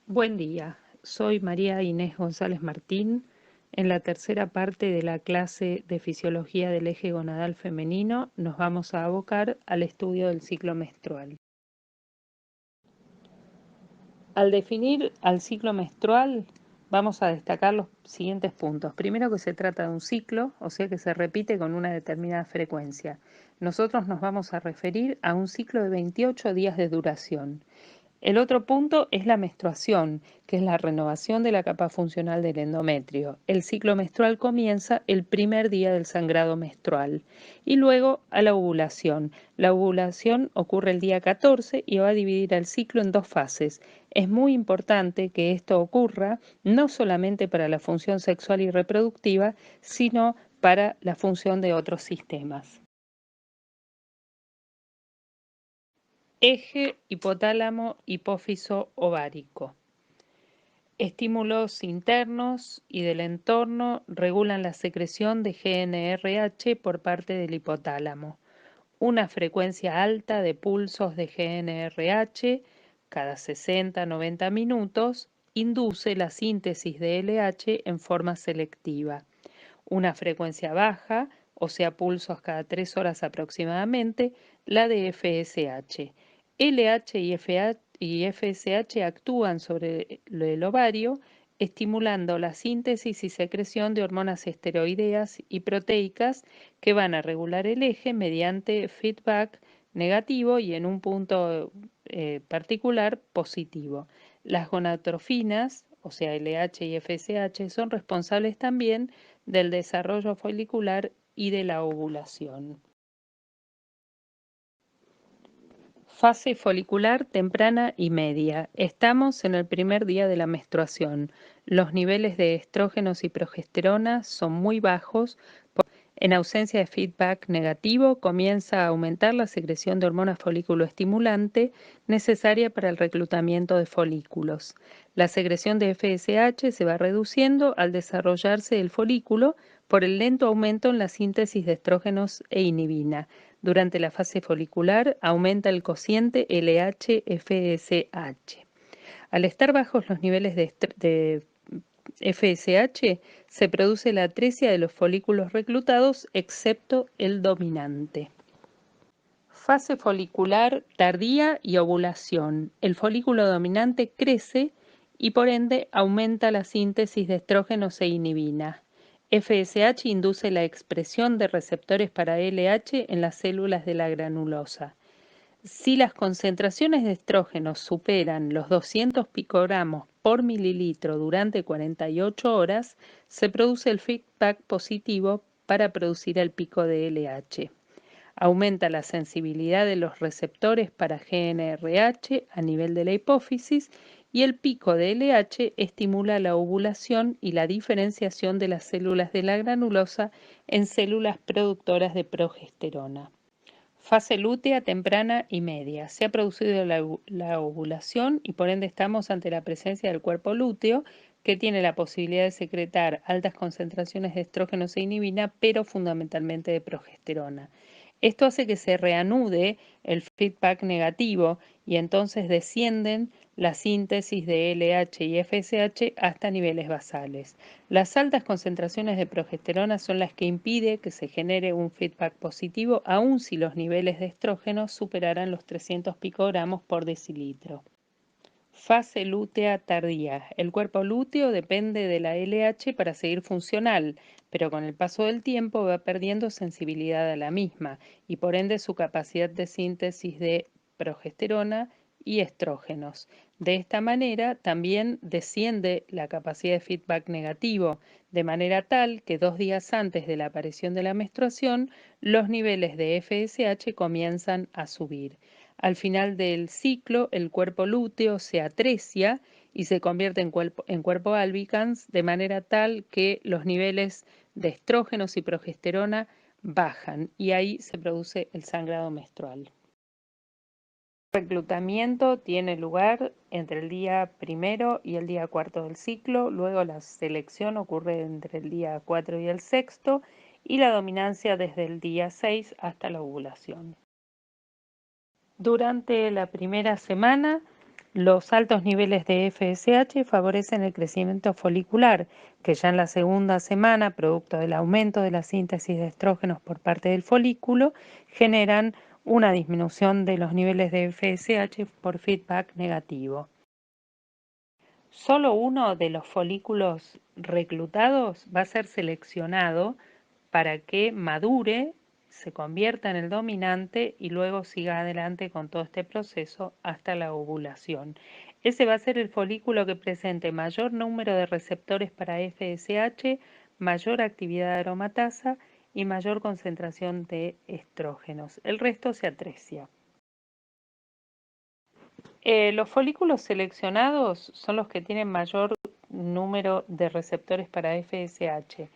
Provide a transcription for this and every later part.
Buen día, soy María Inés González Martín. En la tercera parte de la clase de Fisiología del Eje Gonadal Femenino nos vamos a abocar al estudio del ciclo menstrual. Al definir al ciclo menstrual, vamos a destacar los siguientes puntos. Primero, que se trata de un ciclo, o sea que se repite con una determinada frecuencia. Nosotros nos vamos a referir a un ciclo de 28 días de duración. El otro punto es la menstruación, que es la renovación de la capa funcional del endometrio. El ciclo menstrual comienza el primer día del sangrado menstrual y luego a la ovulación. La ovulación ocurre el día 14 y va a dividir el ciclo en dos fases. Es muy importante que esto ocurra no solamente para la función sexual y reproductiva, sino para la función de otros sistemas. Eje hipotálamo hipófiso ovárico. Estímulos internos y del entorno regulan la secreción de GnRH por parte del hipotálamo. Una frecuencia alta de pulsos de GnRH cada 60-90 minutos induce la síntesis de LH en forma selectiva. Una frecuencia baja, o sea, pulsos cada 3 horas aproximadamente, la de FSH. LH y FSH actúan sobre el ovario, estimulando la síntesis y secreción de hormonas esteroideas y proteicas que van a regular el eje mediante feedback negativo y en un punto particular positivo. Las gonadotrofinas, o sea, LH y FSH, son responsables también del desarrollo folicular y de la ovulación. Fase folicular temprana y media. Estamos en el primer día de la menstruación. Los niveles de estrógenos y progesterona son muy bajos. En ausencia de feedback negativo, comienza a aumentar la secreción de hormona folículo estimulante necesaria para el reclutamiento de folículos. La secreción de FSH se va reduciendo al desarrollarse el folículo por el lento aumento en la síntesis de estrógenos e inhibina. Durante la fase folicular aumenta el cociente LH-FSH. Al estar bajos los niveles de FSH, se produce la atresia de los folículos reclutados, excepto el dominante. Fase folicular tardía y ovulación. El folículo dominante crece y por ende aumenta la síntesis de estrógenos e inhibina. FSH induce la expresión de receptores para LH en las células de la granulosa. Si las concentraciones de estrógenos superan los 200 picogramos por mililitro durante 48 horas, se produce el feedback positivo para producir el pico de LH. Aumenta la sensibilidad de los receptores para GnRH a nivel de la hipófisis y el pico de LH estimula la ovulación y la diferenciación de las células de la granulosa en células productoras de progesterona. Fase lútea temprana y media. Se ha producido la ovulación y por ende estamos ante la presencia del cuerpo lúteo, que tiene la posibilidad de secretar altas concentraciones de estrógenos e inhibina, pero fundamentalmente de progesterona. Esto hace que se reanude el feedback negativo y entonces descienden la síntesis de LH y FSH hasta niveles basales. Las altas concentraciones de progesterona son las que impiden que se genere un feedback positivo, aun si los niveles de estrógenos superaran los 300 picogramos por decilitro. Fase lútea tardía. El cuerpo lúteo depende de la LH para seguir funcional, pero con el paso del tiempo va perdiendo sensibilidad a la misma y por ende su capacidad de síntesis de progesterona y estrógenos. De esta manera también desciende la capacidad de feedback negativo, de manera tal que 2 días antes de la aparición de la menstruación, los niveles de FSH comienzan a subir. Al final del ciclo, el cuerpo lúteo se atresia y se convierte en cuerpo albicans, de manera tal que los niveles de estrógenos y progesterona bajan y ahí se produce el sangrado menstrual. El reclutamiento tiene lugar entre el día primero y el día cuarto del ciclo, luego la selección ocurre entre el día 4 y el sexto y la dominancia desde el día 6 hasta la ovulación. Durante la primera semana, Los altos niveles de FSH favorecen el crecimiento folicular, que ya en la segunda semana, producto del aumento de la síntesis de estrógenos por parte del folículo, generan una disminución de los niveles de FSH por feedback negativo. Solo uno de los folículos reclutados va a ser seleccionado para que madure, se convierta en el dominante y luego siga adelante con todo este proceso hasta la ovulación. Ese va a ser el folículo que presente mayor número de receptores para FSH, mayor actividad de aromatasa y mayor concentración de estrógenos. El resto se atresia. Los folículos seleccionados son los que tienen mayor número de receptores para FSH.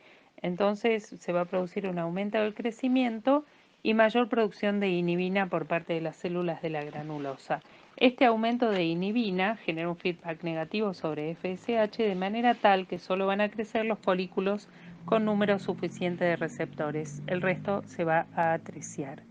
Entonces se va a producir un aumento del crecimiento y mayor producción de inhibina por parte de las células de la granulosa. Este aumento de inhibina genera un feedback negativo sobre FSH de manera tal que solo van a crecer los folículos con número suficiente de receptores. El resto se va a atresiar.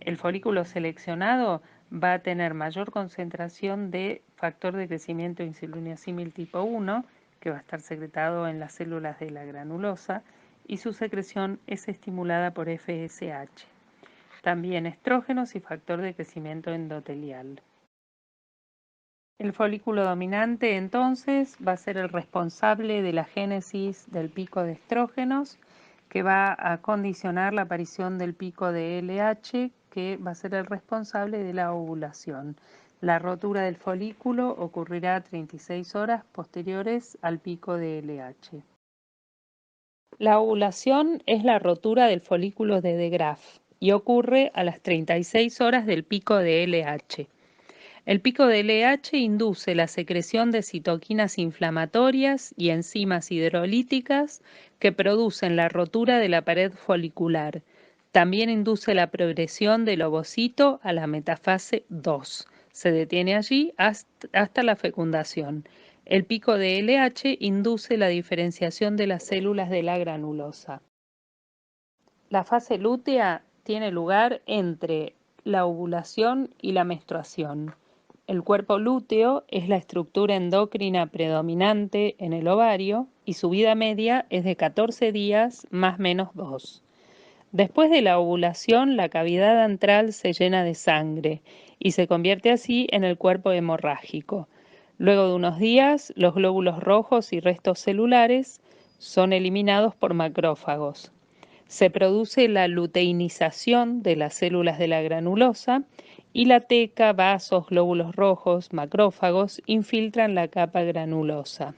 El folículo seleccionado va a tener mayor concentración de factor de crecimiento insulinosímil tipo 1, que va a estar secretado en las células de la granulosa, y su secreción es estimulada por FSH. También estrógenos y factor de crecimiento endotelial. El folículo dominante entonces va a ser el responsable de la génesis del pico de estrógenos, que va a condicionar la aparición del pico de LH, que va a ser el responsable de la ovulación. La rotura del folículo ocurrirá 36 horas posteriores al pico de LH. La ovulación es la rotura del folículo de De Graaf y ocurre a las 36 horas del pico de LH. El pico de LH induce la secreción de citoquinas inflamatorias y enzimas hidrolíticas que producen la rotura de la pared folicular. También induce la progresión del ovocito a la metafase 2. Se detiene allí hasta la fecundación. El pico de LH induce la diferenciación de las células de la granulosa. La fase lútea tiene lugar entre la ovulación y la menstruación. El cuerpo lúteo es la estructura endocrina predominante en el ovario y su vida media es de 14 días más menos 2. Después de la ovulación, la cavidad antral se llena de sangre y se convierte así en el cuerpo hemorrágico. Luego de unos días, los glóbulos rojos y restos celulares son eliminados por macrófagos. Se produce la luteinización de las células de la granulosa y la teca, vasos, glóbulos rojos, macrófagos infiltran la capa granulosa.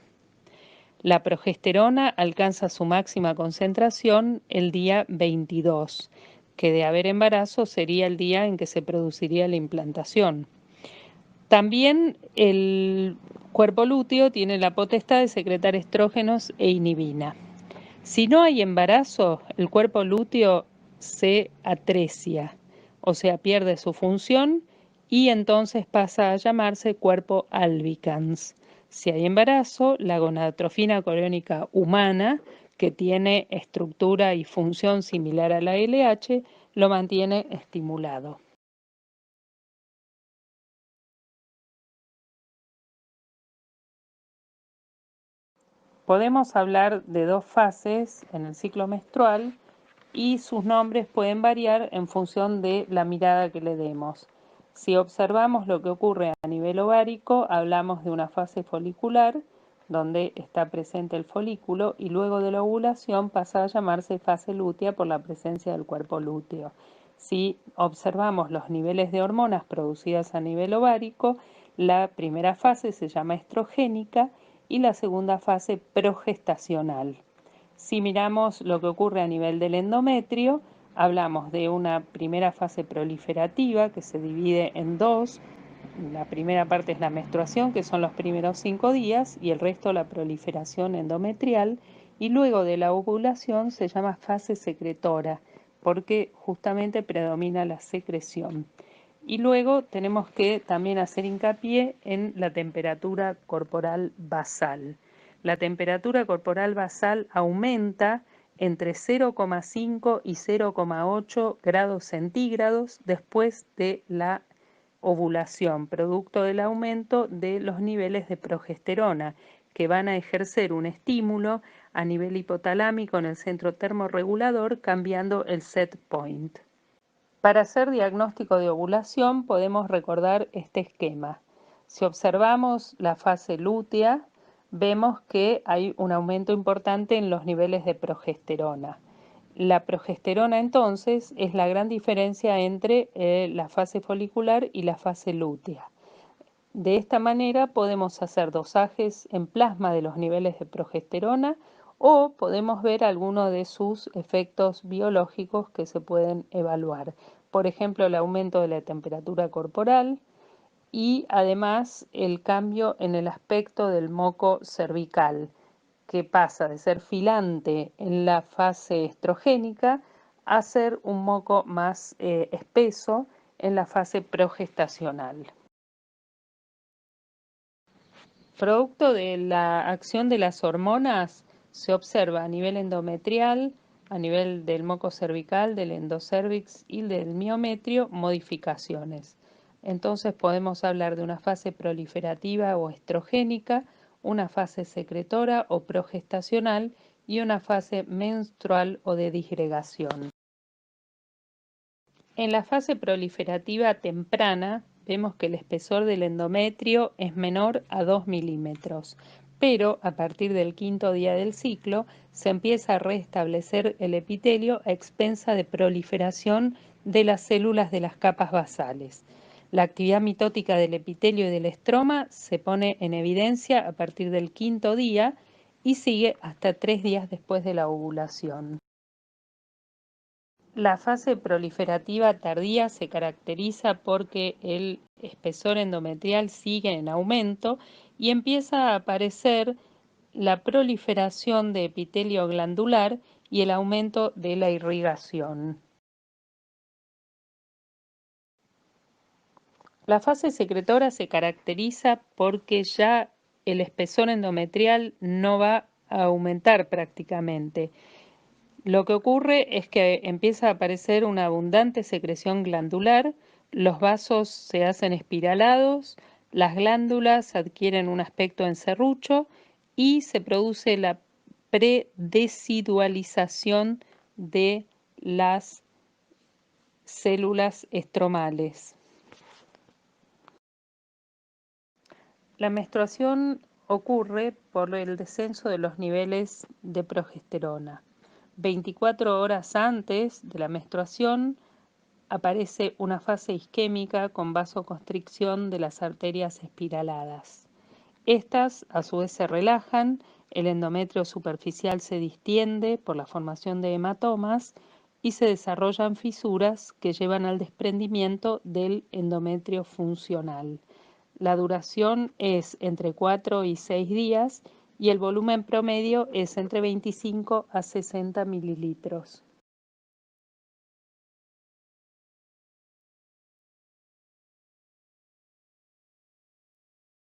La progesterona alcanza su máxima concentración el día 22, que de haber embarazo sería el día en que se produciría la implantación. También el cuerpo lúteo tiene la potestad de secretar estrógenos e inhibina. Si no hay embarazo, el cuerpo lúteo se atresia, o sea, pierde su función y entonces pasa a llamarse cuerpo albicans. Si hay embarazo, la gonadotrofina coriónica humana, que tiene estructura y función similar a la LH, lo mantiene estimulado. Podemos hablar de dos fases en el ciclo menstrual y sus nombres pueden variar en función de la mirada que le demos. Si observamos lo que ocurre a nivel ovárico, hablamos de una fase folicular, donde está presente el folículo, y luego de la ovulación pasa a llamarse fase lútea por la presencia del cuerpo lúteo. Si observamos los niveles de hormonas producidas a nivel ovárico, la primera fase se llama estrogénica y la segunda fase progestacional. Si miramos lo que ocurre a nivel del endometrio, hablamos de una primera fase proliferativa que se divide en dos. La primera parte es la menstruación, que son los primeros 5 días, y el resto la proliferación endometrial. Y luego de la ovulación se llama fase secretora, porque justamente predomina la secreción. Y luego tenemos que también hacer hincapié en la temperatura corporal basal. La temperatura corporal basal aumenta entre 0,5 y 0,8 grados centígrados después de la ovulación, producto del aumento de los niveles de progesterona, que van a ejercer un estímulo a nivel hipotalámico en el centro termorregulador, cambiando el set point. Para hacer diagnóstico de ovulación podemos recordar este esquema. Si observamos la fase lútea, vemos que hay un aumento importante en los niveles de progesterona. La progesterona entonces es la gran diferencia entre la fase folicular y la fase lútea. De esta manera podemos hacer dosajes en plasma de los niveles de progesterona o podemos ver algunos de sus efectos biológicos que se pueden evaluar. Por ejemplo, el aumento de la temperatura corporal y además el cambio en el aspecto del moco cervical, que pasa de ser filante en la fase estrogénica a ser un moco más espeso en la fase progestacional. Producto de la acción de las hormonas, se observa a nivel endometrial, a nivel del moco cervical, del endocervix y del miometrio, modificaciones. Entonces podemos hablar de una fase proliferativa o estrogénica, una fase secretora o progestacional y una fase menstrual o de disgregación. En la fase proliferativa temprana vemos que el espesor del endometrio es menor a 2 milímetros, pero a partir del quinto día del ciclo se empieza a restablecer el epitelio a expensa de proliferación de las células de las capas basales. La actividad mitótica del epitelio y del estroma se pone en evidencia a partir del quinto día y sigue hasta 3 días después de la ovulación. La fase proliferativa tardía se caracteriza porque el espesor endometrial sigue en aumento y empieza a aparecer la proliferación de epitelio glandular y el aumento de la irrigación. La fase secretora se caracteriza porque ya el espesor endometrial no va a aumentar prácticamente. Lo que ocurre es que empieza a aparecer una abundante secreción glandular, los vasos se hacen espiralados, las glándulas adquieren un aspecto en serrucho y se produce la predesidualización de las células estromales. La menstruación ocurre por el descenso de los niveles de progesterona. 24 horas antes de la menstruación aparece una fase isquémica con vasoconstricción de las arterias espiraladas. Estas a su vez se relajan, el endometrio superficial se distiende por la formación de hematomas y se desarrollan fisuras que llevan al desprendimiento del endometrio funcional. La duración es entre 4 y 6 días y el volumen promedio es entre 25 a 60 mililitros.